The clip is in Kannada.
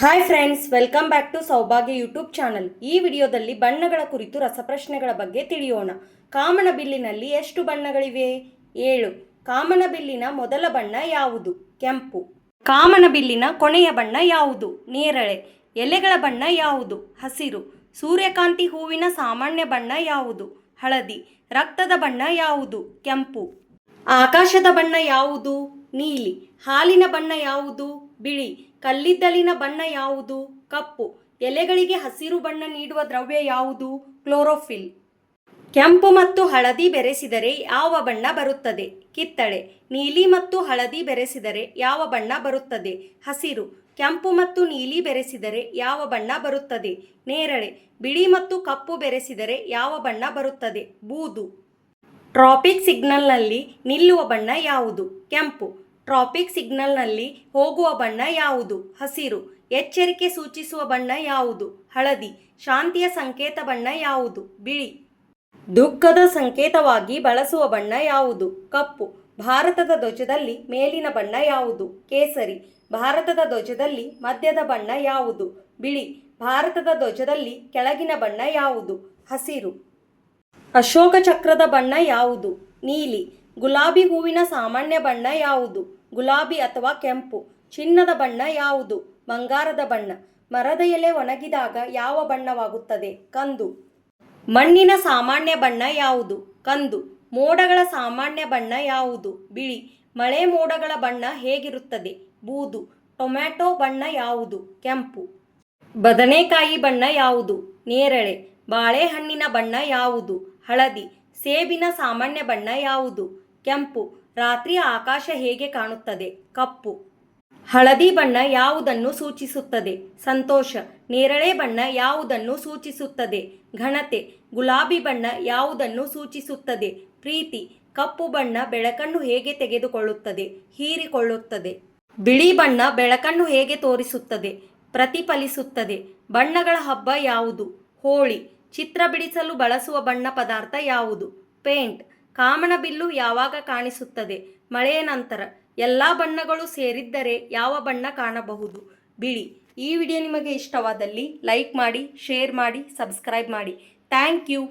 Hi friends, welcome back to Saubhagya YouTube channel. ಈ ವಿಡಿಯೋದಲ್ಲಿ ಬಣ್ಣಗಳ ಕುರಿತು ರಸಪ್ರಶ್ನೆಗಳ ಬಗ್ಗೆ ತಿಳಿಯೋಣ. ಕಾಮನಬಿಲ್ಲಿನಲ್ಲಿ ಎಷ್ಟು ಬಣ್ಣಗಳಿವೆ? 7. ಕಾಮನಬಿಲ್ಲಿನ ಮೊದಲ ಬಣ್ಣ ಯಾವುದು? ಕೆಂಪು. ಕಾಮನಬಿಲ್ಲಿನ ಕೊನೆಯ ಬಣ್ಣ ಯಾವುದು? ನೇರಳೆ. ಎಲೆಗಳ ಬಣ್ಣ ಯಾವುದು? ಹಸಿರು. ಸೂರ್ಯಕಾಂತಿ ಹೂವಿನ ಸಾಮಾನ್ಯ ಬಣ್ಣ ಯಾವುದು? ಹಳದಿ. ರಕ್ತದ ಬಣ್ಣ ಯಾವುದು? ಕೆಂಪು. ಆಕಾಶದ ಬಣ್ಣ ಯಾವುದು? ನೀಲಿ. ಹಾಲಿನ ಬಣ್ಣ ಯಾವುದು? ಬಿಳಿ. ಕಲ್ಲಿದ್ದಲಿನ ಬಣ್ಣ ಯಾವುದು? ಕಪ್ಪು. ಎಲೆಗಳಿಗೆ ಹಸಿರು ಬಣ್ಣ ನೀಡುವ ದ್ರವ್ಯ ಯಾವುದು? ಕ್ಲೋರೋಫಿಲ್. ಕೆಂಪು ಮತ್ತು ಹಳದಿ ಬೆರೆಸಿದರೆ ಯಾವ ಬಣ್ಣ ಬರುತ್ತದೆ? ಕಿತ್ತಳೆ. ನೀಲಿ ಮತ್ತು ಹಳದಿ ಬೆರೆಸಿದರೆ ಯಾವ ಬಣ್ಣ ಬರುತ್ತದೆ? ಹಸಿರು. ಕೆಂಪು ಮತ್ತು ನೀಲಿ ಬೆರೆಸಿದರೆ ಯಾವ ಬಣ್ಣ ಬರುತ್ತದೆ? ನೇರಳೆ. ಬಿಳಿ ಮತ್ತು ಕಪ್ಪು ಬೆರೆಸಿದರೆ ಯಾವ ಬಣ್ಣ ಬರುತ್ತದೆ? ಬೂದು. ಟ್ರಾಫಿಕ್ ಸಿಗ್ನಲ್ನಲ್ಲಿ ನಿಲ್ಲುವ ಬಣ್ಣ ಯಾವುದು? ಕೆಂಪು. ಟ್ರಾಫಿಕ್ ಸಿಗ್ನಲ್ನಲ್ಲಿ ಹೋಗುವ ಬಣ್ಣ ಯಾವುದು? ಹಸಿರು. ಎಚ್ಚರಿಕೆ ಸೂಚಿಸುವ ಬಣ್ಣ ಯಾವುದು? ಹಳದಿ. ಶಾಂತಿಯ ಸಂಕೇತ ಬಣ್ಣ ಯಾವುದು? ಬಿಳಿ. ದುಃಖದ ಸಂಕೇತವಾಗಿ ಬಳಸುವ ಬಣ್ಣ ಯಾವುದು? ಕಪ್ಪು. ಭಾರತದ ಧ್ವಜದಲ್ಲಿ ಮೇಲಿನ ಬಣ್ಣ ಯಾವುದು? ಕೇಸರಿ. ಭಾರತದ ಧ್ವಜದಲ್ಲಿ ಮಧ್ಯದ ಬಣ್ಣ ಯಾವುದು? ಬಿಳಿ. ಭಾರತದ ಧ್ವಜದಲ್ಲಿ ಕೆಳಗಿನ ಬಣ್ಣ ಯಾವುದು? ಹಸಿರು. ಅಶೋಕ ಚಕ್ರದ ಬಣ್ಣ ಯಾವುದು? ನೀಲಿ. ಗುಲಾಬಿ ಹೂವಿನ ಸಾಮಾನ್ಯ ಬಣ್ಣ ಯಾವುದು? ಗುಲಾಬಿ ಅಥವಾ ಕೆಂಪು. ಚಿನ್ನದ ಬಣ್ಣ ಯಾವುದು? ಬಂಗಾರದ ಬಣ್ಣ. ಮರದ ಎಲೆ ಒಣಗಿದಾಗ ಯಾವ ಬಣ್ಣವಾಗುತ್ತದೆ? ಕಂದು. ಮಣ್ಣಿನ ಸಾಮಾನ್ಯ ಬಣ್ಣ ಯಾವುದು? ಕಂದು. ಮೋಡಗಳ ಸಾಮಾನ್ಯ ಬಣ್ಣ ಯಾವುದು? ಬಿಳಿ. ಮಳೆ ಮೋಡಗಳ ಬಣ್ಣ ಹೇಗಿರುತ್ತದೆ? ಬೂದು. ಟೊಮ್ಯಾಟೊ ಬಣ್ಣ ಯಾವುದು? ಕೆಂಪು. ಬದನೆಕಾಯಿ ಬಣ್ಣ ಯಾವುದು? ನೇರಳೆ. ಬಾಳೆಹಣ್ಣಿನ ಬಣ್ಣ ಯಾವುದು? ಹಳದಿ. ಸೇಬಿನ ಸಾಮಾನ್ಯ ಬಣ್ಣ ಯಾವುದು? ಕೆಂಪು. ರಾತ್ರಿ ಆಕಾಶ ಹೇಗೆ ಕಾಣುತ್ತದೆ? ಕಪ್ಪು. ಹಳದಿ ಬಣ್ಣ ಯಾವುದನ್ನು ಸೂಚಿಸುತ್ತದೆ? ಸಂತೋಷ. ನೇರಳೆ ಬಣ್ಣ ಯಾವುದನ್ನು ಸೂಚಿಸುತ್ತದೆ? ಘನತೆ. ಗುಲಾಬಿ ಬಣ್ಣ ಯಾವುದನ್ನು ಸೂಚಿಸುತ್ತದೆ? ಪ್ರೀತಿ. ಕಪ್ಪು ಬಣ್ಣ ಬೆಳಕನ್ನು ಹೇಗೆ ತೆಗೆದುಕೊಳ್ಳುತ್ತದೆ? ಹೀರಿಕೊಳ್ಳುತ್ತದೆ. ಬಿಳಿ ಬಣ್ಣ ಬೆಳಕನ್ನು ಹೇಗೆ ತೋರಿಸುತ್ತದೆ? ಪ್ರತಿಫಲಿಸುತ್ತದೆ. ಬಣ್ಣಗಳ ಹಬ್ಬ ಯಾವುದು? ಹೋಳಿ. ಚಿತ್ರ ಬಿಡಿಸಲು ಬಳಸುವ ಬಣ್ಣ ಪದಾರ್ಥ ಯಾವುದು? ಪೇಂಟ್. ಕಾಮನಬಿಲ್ಲು ಯಾವಾಗ ಕಾಣಿಸುತ್ತದೆ? ಮಳೆಯ ನಂತರ. ಎಲ್ಲ ಬಣ್ಣಗಳು ಸೇರಿದ್ದರೆ ಯಾವ ಬಣ್ಣ ಕಾಣಬಹುದು? ಬಿಳಿ. ಈ ವಿಡಿಯೋ ನಿಮಗೆ ಇಷ್ಟವಾದಲ್ಲಿ ಲೈಕ್ ಮಾಡಿ, ಶೇರ್ ಮಾಡಿ, ಸಬ್ಸ್ಕ್ರೈಬ್ ಮಾಡಿ. Thank you.